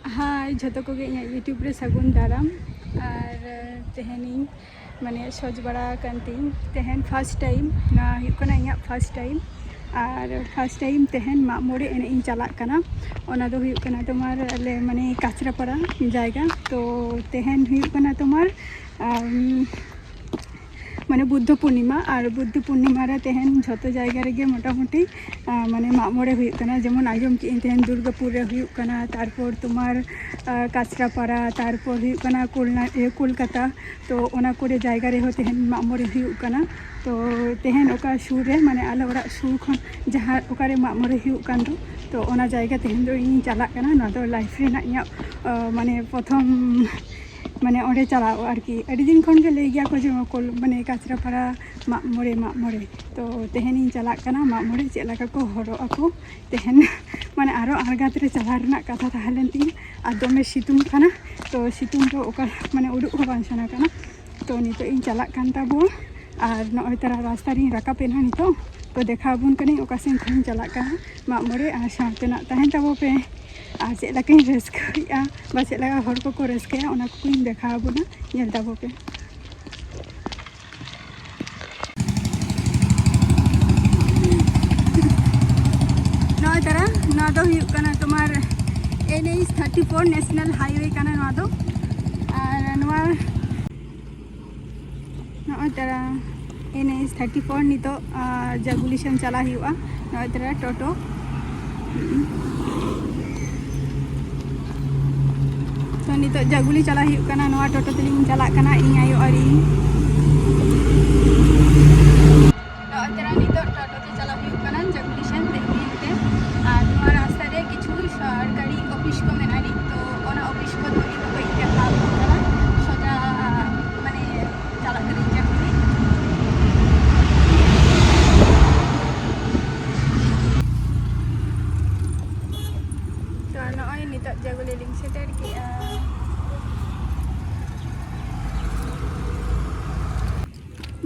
हाय झोतो को गे यूट्यूब रे सगुन दाराम और तेहनी माने सज बड़ा कांतीन तेहन फर्स्ट टाइम ना हुकना इया फर्स्ट टाइम और फर्स्ट टाइम तेहन मागमोड़े एने इन चला कना ओना दो हुकना तुम्हार ले माने काचरापाड़ा जायगा तो तेहन हुकना तुम्हार माने बुद्ध पूर्णिमा और बुद्ध पूर्णिमा रे तेहन झोतो जायगा रे मोटामुटी माने मागमोड़े हुकना जेमन आजम की तेहन दुर्गापुर रे हुकना तारपर तुम्हार काचरापाड़ा तारपर हुकना कोलकाता तो ओना कोरे जायगा रे हो तेहन मागमोड़े हुकना तो तेहन ओका सुर रे माने आले ओरा सुर खन जहाँ ओकारे मागमोड़े हुकन तो ओना जायगा तेहन दो इन चला कना ना दो लाइफ रे ना इया माने प्रथम माने ओडे चलाओ आरकी अड़ी दिन खन के ले गया को जो कोल माने काचरापाड़ा मागमोड़े तो तेहन इन चला कना मागमोड़े चेक लगा को हरो ako तेहन माने आरो आरगात रे चला रना कथा ताहलेन ती आ दोमे सितुंग कना तो सितुंग तो ओका माने उडुक हो बां सना कना तो नितो इन चला कान ताबो और नय तारा रास्ता री राकापेना नितो तो देखा बुन कनी ओका सेन खन चला कना मागमोड़े आ सातेना ताहेन ताबो पे आ चेक लगा रस्का बा चेक लगा हर को रस्का ओना को इन देखा बुना नेल ताबो पे नय तारा ना दो हुकना तुम्हार Enej 34 नेशनल हाईवे कना ना दो और नवा नय तारा Enej 34 नितो जगुलिशन चला हुआ नय तारा टोटो तो नितो जगुली चला हुकना नवा टोटो तलिंग चला कना इन आयो और इन नय तारा नितो टोटो ते चला हुकना जगुलिशन देखते और नवा रास्ता रे किछु सरकारी ऑफिस को मेनानी तो ओना ऑफिस को धोरी तो कोई देखा कना सोजा माने चला करी जगुली तो नय नितो जगुली लिंक सेटर की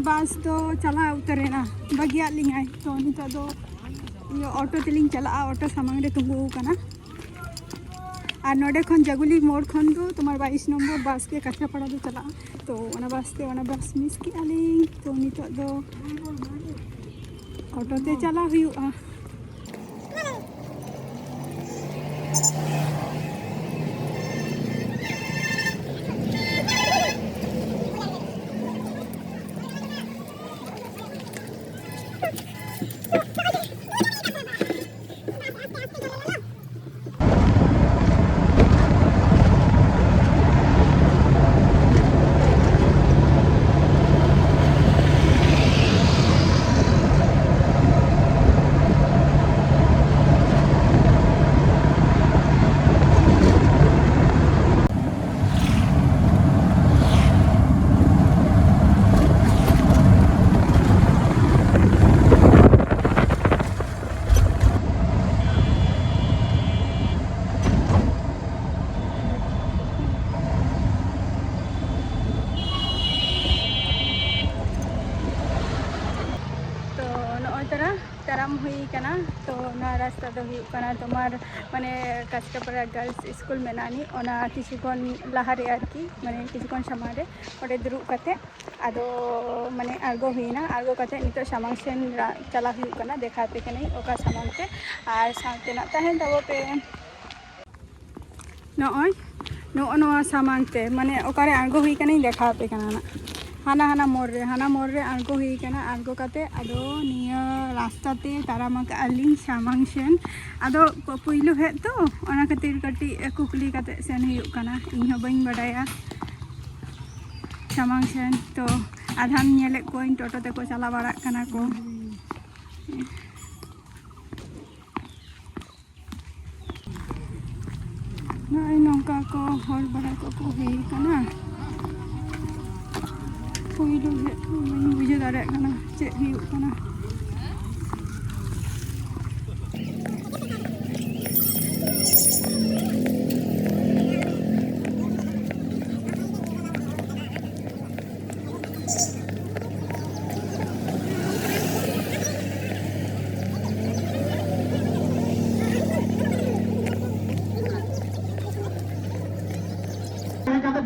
बस तो चला उतरेना बगिया लिंगाई तो नितो दो यो ऑटो तेलिंग चला ऑटो सामांग रे तुंगु कना और नोडे खन जगुली मोड़ खन दो तुम्हार 22 नंबर बस के काचरापाड़ा दो चला तो ओना बस मिस की आलिंग तो नितो दो ऑटो ते चला हुआ ताराम हुई कना तो ना रास्ता दो हुकना तुम्हार माने काचरापाड़ा गर्ल्स स्कूल मेनानी ओना किछुखन लाहारे आरकी माने किछुखन समारे ओडे दुरुब कते आदो माने आर्गो हुईना आर्गो कते नितो सामांग सेन चला हुकना देखाते कने ओका सामांग ते आर साथे ना ताहेन तबो पे नय नो सामांग ते माने ओकारे आर्गो हुई कने देखाते कना ना हाना मोड़ रे आर्गो हुई कना आर्गो कते आदो निया रास्ता ते तारामाक आलिंग सामांग सेन आदो पुइलो हे तो ओना खातिर कटी कुकली कते सेन हुई कना इन हो बइन बडाया सामांग सेन तो आधाम नेले कोइन टोटो ते को चला बाड़ा कना को नय नौका को हर बड़ा को हुई कना पुइलो हे बइन बुझे दारे कना चेक हुई कना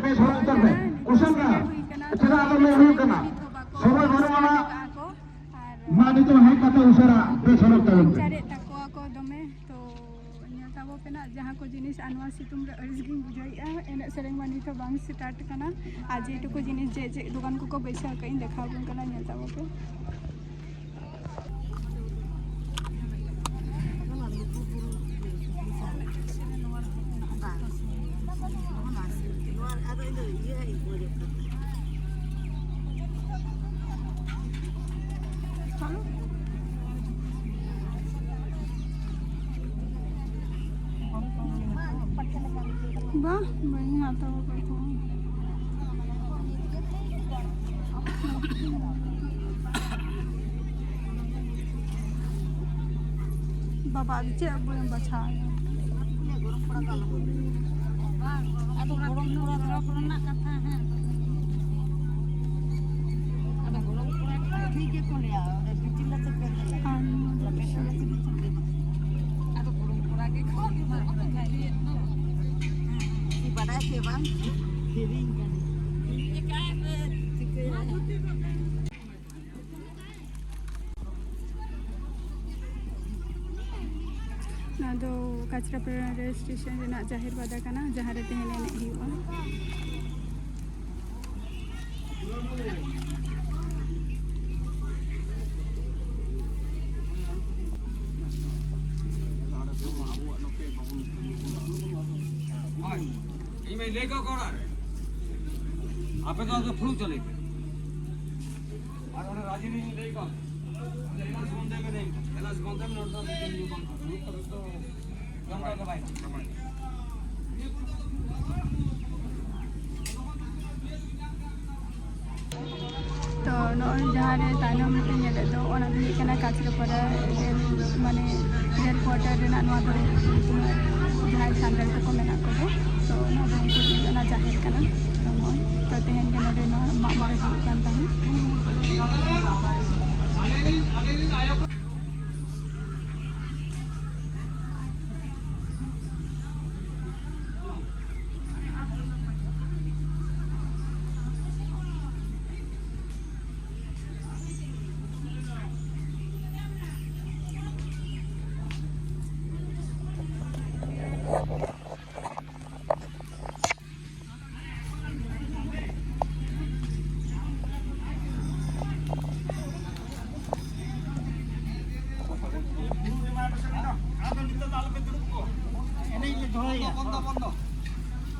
বেশ হয়ে উঠবে কুশল না সেটা আদলে হয়ে কেনা সবাই বড় মানা মানিত হ্যাঁ কথা উসারা বেশ হয়ে উঠবে চারে তাকোয়া কো দমে তো তাবো পেনা যাহা কো জিনিস আনোয়া সিতুম রে আরিসগিং বুঝাইয়া এনে সেরেং মানি তো বাং স্টার্ট কানা আজ এটুকু জিনিস যে যে দোকান কো বেসা কইন দেখাও কানা নিয়া তাবো pay Bah, banyak nggak tahu apa itu. Bapak aja aku yang baca. Ada orang nak kata. Ada orang ini dia kau lihat, ada kecil lah cekak. Ada orang lagi kau di mana? Pada siapa? Kiring kan. Nah, do Kanchrapara railway station renak jahir pada kana jahar re tehen enej hiyuga. मैं लेगा कौन आ रहे आप तो flu चले और उन्हें राजी नहीं लेगा एलास बंदे में नहीं एलास बंदे में नोट तो यू बंद तो कम का भाई तो नॉन जहाँ रे ताइनम पे नेले तो ओना दो केना Kanchrapara माने रेल क्वार्टर रे ना दो जहाँ सांदल को मेना को तो ना दो उनको ना जाहिर करना तो तेहन के नोडे ना मामरे kan tahu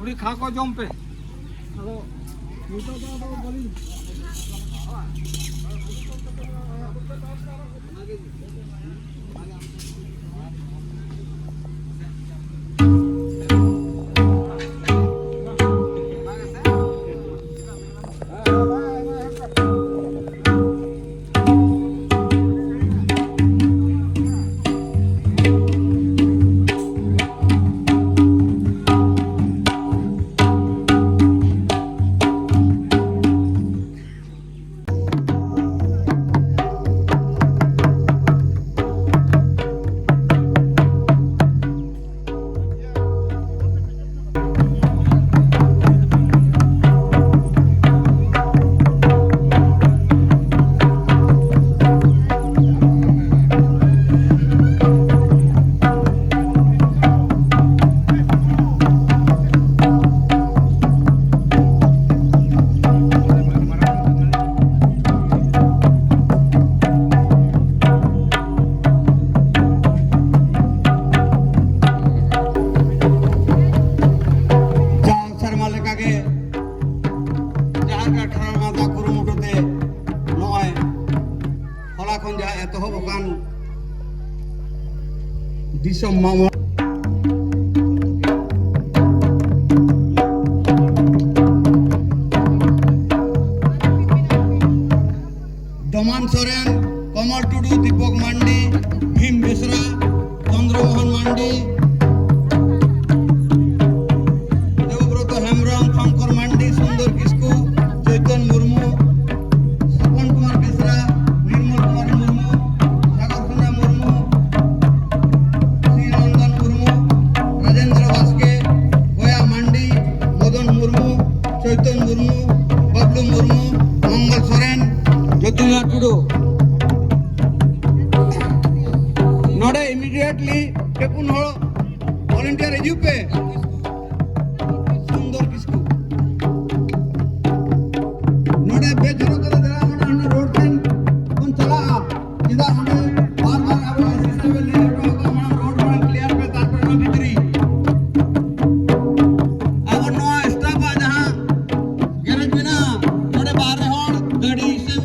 उड़ी खा को जम पे हेलो नीतो तो बोली Disam Mahmore Daman Soren, Kamal Tudu, Deepak Mandi, Bhim Besra, Chandra Mohan Mandi, Devabroto Hemram, Shankar Mandi, Sundar Kisku, Chaitan Murmu, Sapan Kumar Besra, Nirmal Kumar Murmu, Sagar Kunda Murmu, Sri Nandan हिजू पे सुंदर किसको नोडे बेचरो के देला नोडे road पे कौन चला जिदा नोडे बार बार अब सिस्टम में ले रहा होगा हमारा रोड पर क्लियर पे तार पर भीतरी अब नो स्टॉप आ जहां गैरेज में ना नोडे बाहर रहे और गाड़ी से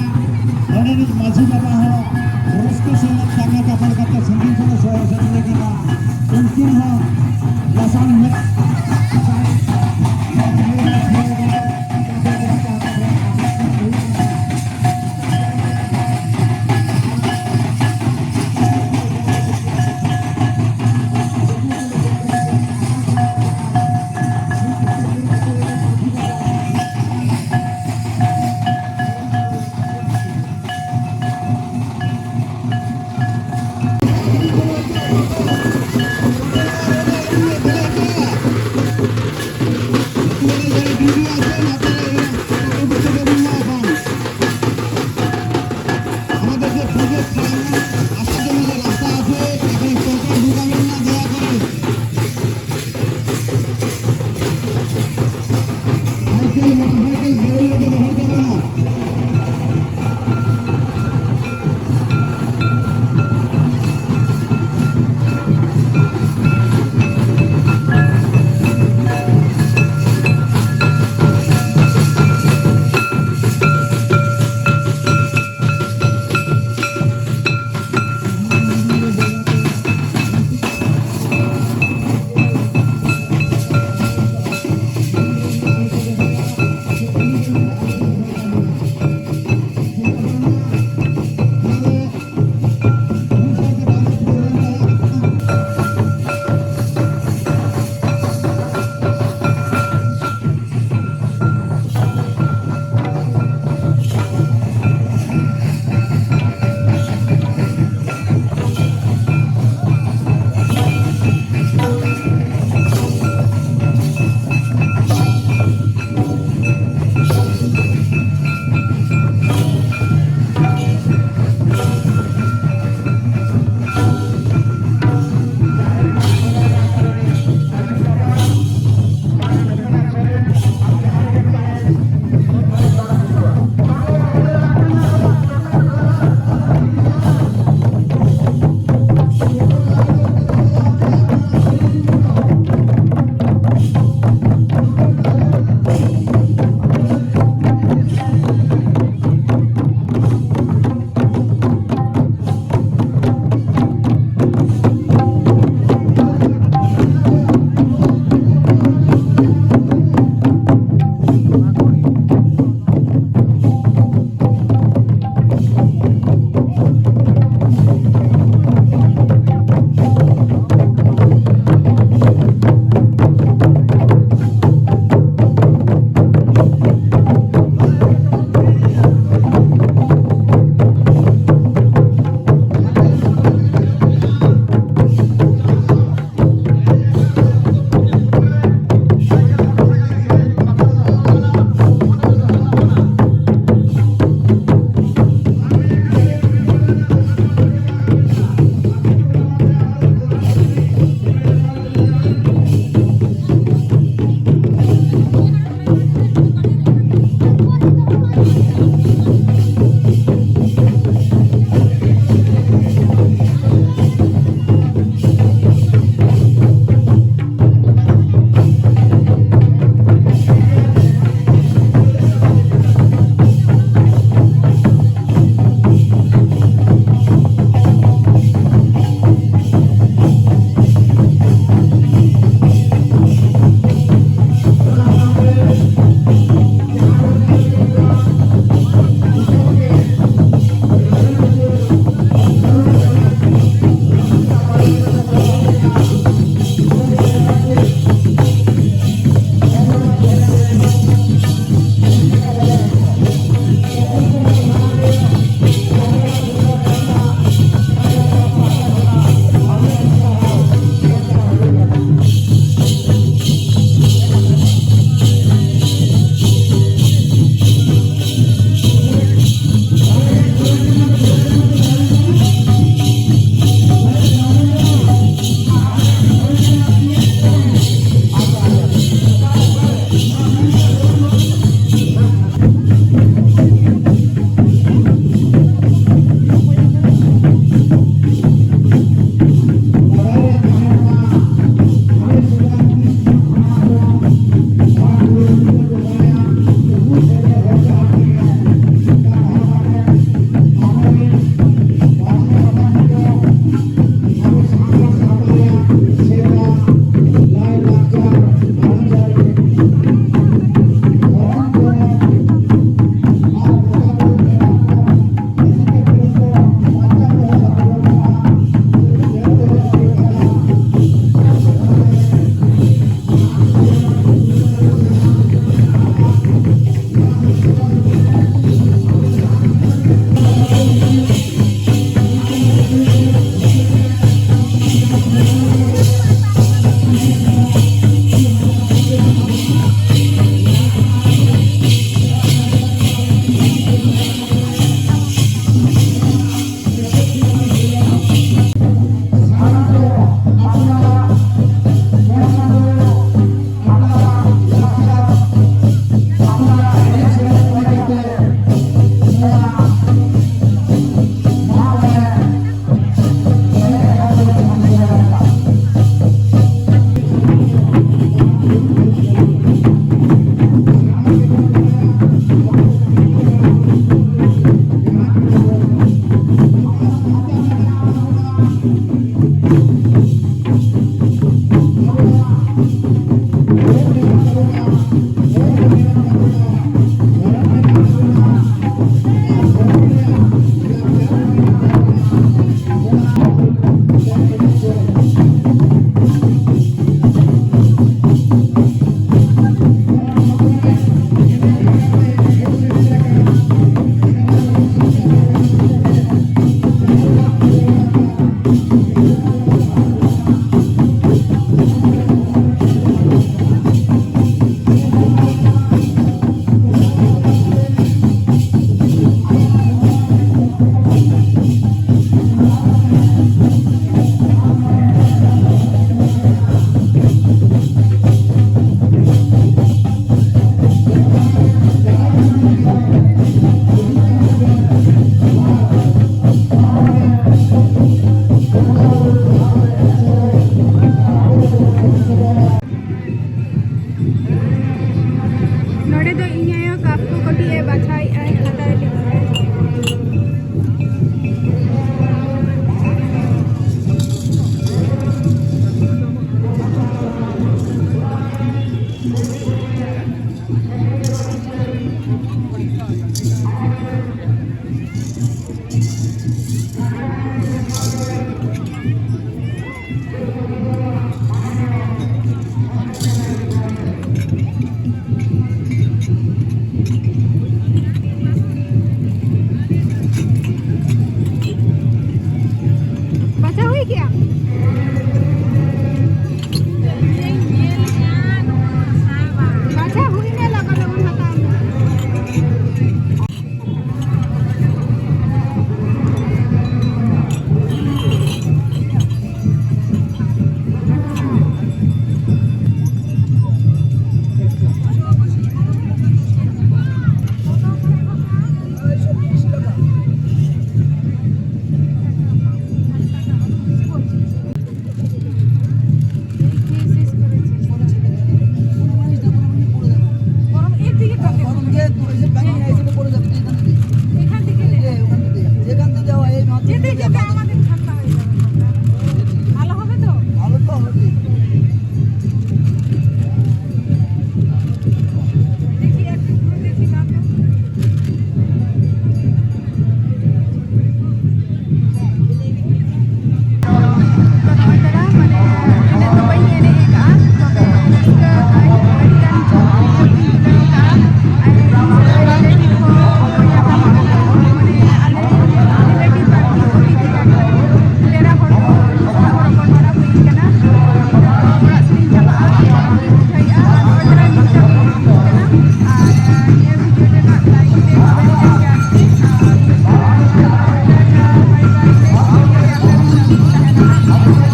माझी बाबा हो रोज के संगत करना का पड़ता संगीत को सोया सकने की ना उनकी हो